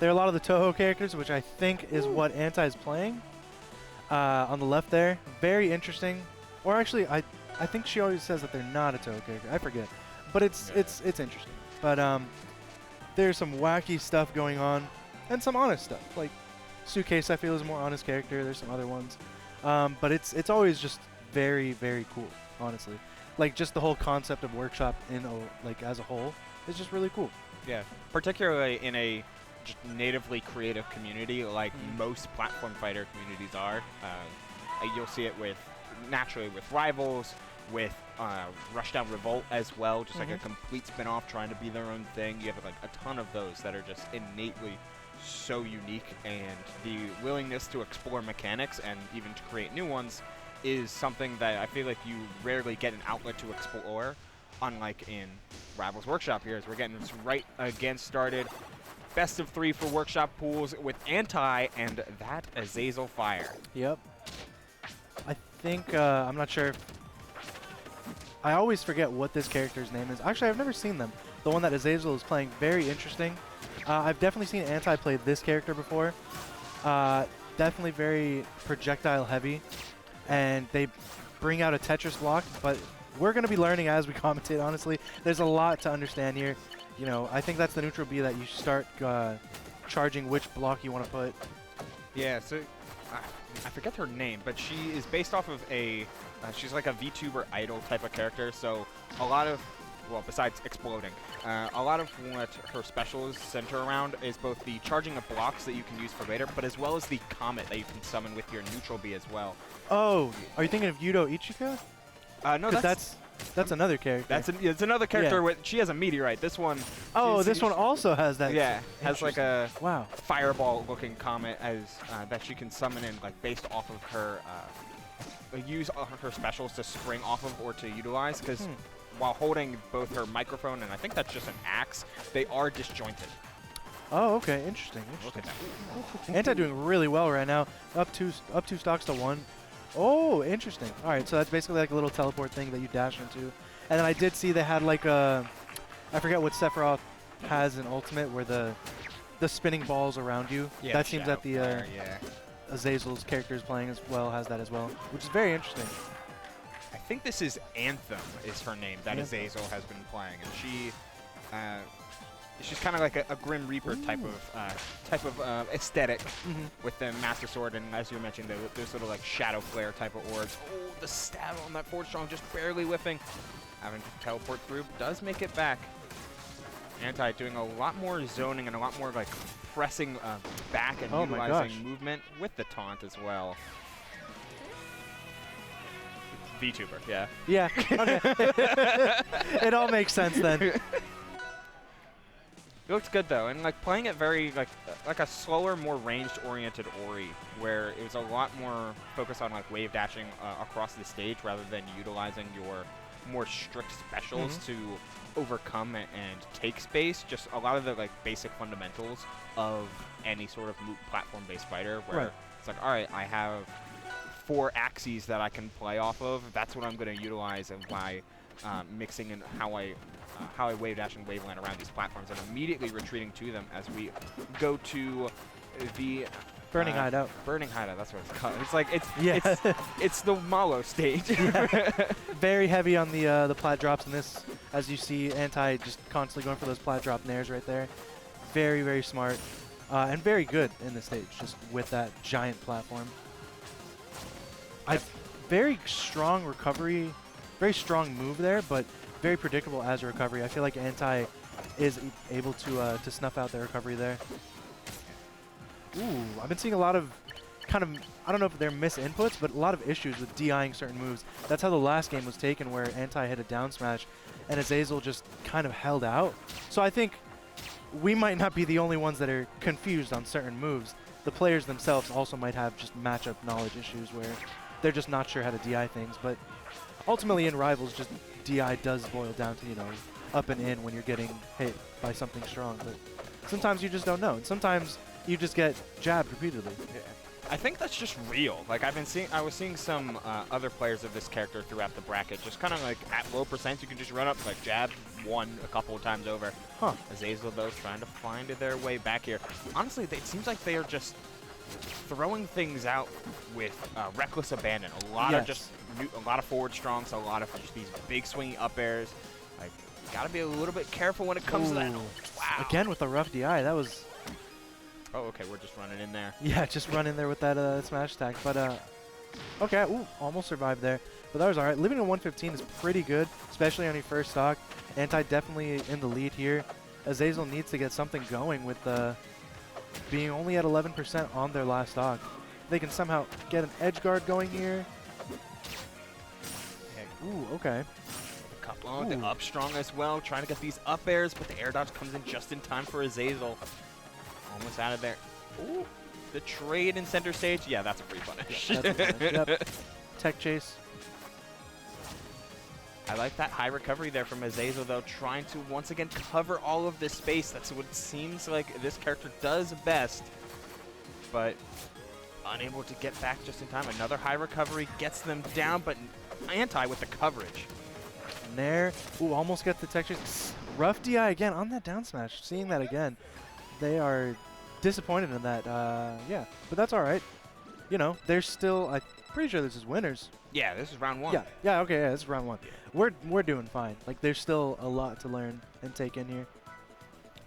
There are a lot of the Toho characters, which I think is what Ahntye is playing. On the left there, very interesting. Or actually, I think she always says that they're not a Toho character. I forget, but it's interesting. But there's some wacky stuff going on, and some honest stuff. Like Suisei, I feel, is a more honest character. There's some other ones, but it's always just very, very cool. Honestly, like just the whole concept of workshop like as a whole is just really cool. Yeah, particularly in a just natively creative community like most platform fighter communities are. You'll see it naturally with Rivals, with Rushdown Revolt as well, just like a complete spin-off trying to be their own thing. You have like a ton of those that are just innately so unique, and the willingness to explore mechanics and even to create new ones is something that I feel like you rarely get an outlet to explore, unlike in Rivals Workshop here, as we're getting this right again started. Best of 3 for Workshop pools with Ahntye and ThatAzazelFire. Yep. I think, I'm not sure if... I always forget what this character's name is. Actually, I've never seen them. The one that Azazel is playing, very interesting. I've definitely seen Ahntye play this character before. Definitely very projectile heavy. And they bring out a Tetris block, but we're going to be learning as we commentate, honestly. There's a lot to understand here. You know, I think that's the neutral B that you start charging which block you want to put. Yeah, so I forget her name, but she is based off of she's like a VTuber idol type of character, so a lot of, well, besides exploding, a lot of what her specials center around is both the charging of blocks that you can use for later, but as well as the comet that you can summon with your neutral B as well. Oh, are you thinking of Yudo Ichika? No, that's another character. It's another character with, she has a meteorite. This one... Oh, this one also has that. Yeah, has like a wow fireball-looking comet as that she can summon in, like based off of her, use her specials to spring off of or to utilize, because while holding both her microphone and I think that's just an axe, they are disjointed. Oh, okay, interesting. Look at that. Ahntye doing really well right now. Up two stocks to 1. Oh, interesting. All right, so that's basically like a little teleport thing that you dash into. And then I did see they had like a, I forget what Sephiroth has an ultimate where the spinning balls around you. Yeah, that seems that the Azazel's character is playing as well, has that as well, which is very interesting. I think this is Anthem is her name that Azazel has been playing, and she's kind of like a Grim Reaper type of aesthetic with the Master Sword, and as you mentioned, those little like Shadow Flare type of orbs. Oh, the stab on that forward strong, just barely whiffing. Having to teleport through does make it back. Ahntye doing a lot more zoning and a lot more like pressing back and utilizing movement with the taunt as well. VTuber, yeah. Yeah. Okay. It all makes sense then. It looks good though, and like playing it very like a slower, more ranged-oriented Ori, where it was a lot more focused on like wave dashing across the stage rather than utilizing your more strict specials to overcome and take space. Just a lot of the like basic fundamentals of any sort of platform-based fighter, where it's like, all right, I have 4 axes that I can play off of. That's what I'm going to utilize, and by mixing in how I wave dash and wave land around these platforms, and immediately retreating to them as we go to the Burning Hideout. Burning Hideout, that's what it's called. It's like it's the Malo stage. Very heavy on the plat drops in this, as you see Ahntye just constantly going for those plat drop nairs right there. Very, very smart and very good in the stage, just with that giant platform. Very strong recovery, very strong move there, but very predictable as a recovery. I feel like Ahntye is able to snuff out the recovery there. Ooh, I've been seeing a lot of kind of, I don't know if they're misinputs, but a lot of issues with DIing certain moves. That's how the last game was taken, where Ahntye hit a down smash and Azazel just kind of held out. So I think we might not be the only ones that are confused on certain moves. The players themselves also might have just matchup knowledge issues where they're just not sure how to DI things. But ultimately in Rivals, just DI does boil down to, you know, up and in when you're getting hit by something strong. But sometimes you just don't know. And sometimes you just get jabbed repeatedly. Yeah. I think that's just real. Like I was seeing some other players of this character throughout the bracket, just kind of like at low percent, you can just run up like jab, won a couple of times over. Huh. Azazel, though, trying to find their way back here. Honestly, it seems like they are just throwing things out with reckless abandon. A lot of just a lot of forward strongs, a lot of just these big swinging up airs. Like, gotta be a little bit careful when it comes to that. Wow. Again with the rough DI. That was. Oh, okay, we're just running in there. Yeah, just run in there with that smash attack. But okay, ooh, almost survived there. But that was all right. Living at 115 is pretty good, especially on your first stock. Ahntye definitely in the lead here. Azazel needs to get something going with being only at 11% on their last stock. They can somehow get an edge guard going here. Ooh, okay. Couple the up strong as well, trying to get these up airs, but the air dodge comes in just in time for Azazel. Almost out of there. Ooh, the trade in center stage. Yeah, that's a free punish. Yeah, that's a punish. Yep. Tech chase. I like that high recovery there from Azazel, though, trying to once again cover all of this space. That's what it seems like this character does best, but unable to get back just in time. Another high recovery gets them down, but Ahntye with the coverage. And there, ooh, almost get the tech chase. Rough DI again on that down smash. Seeing that again, they are disappointed in that. Yeah, but that's all right. You know, they're still. I'm pretty sure this is winners. Yeah, this is round one. Yeah, okay, yeah, this is round one. We're doing fine. Like, there's still a lot to learn and take in here.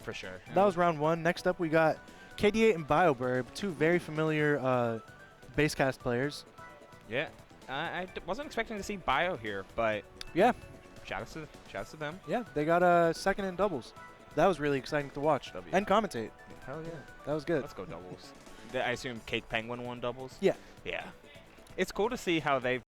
For sure. That was round one. Next up, we got KD8 and BioBurb, two very familiar basecast players. Yeah, I wasn't expecting to see Bio here, but yeah, shout out to them. Yeah, they got a second in doubles. That was really exciting to watch and commentate. Hell yeah, that was good. Let's go doubles. I assume Cake Penguin won doubles. Yeah. Yeah. It's cool to see how they've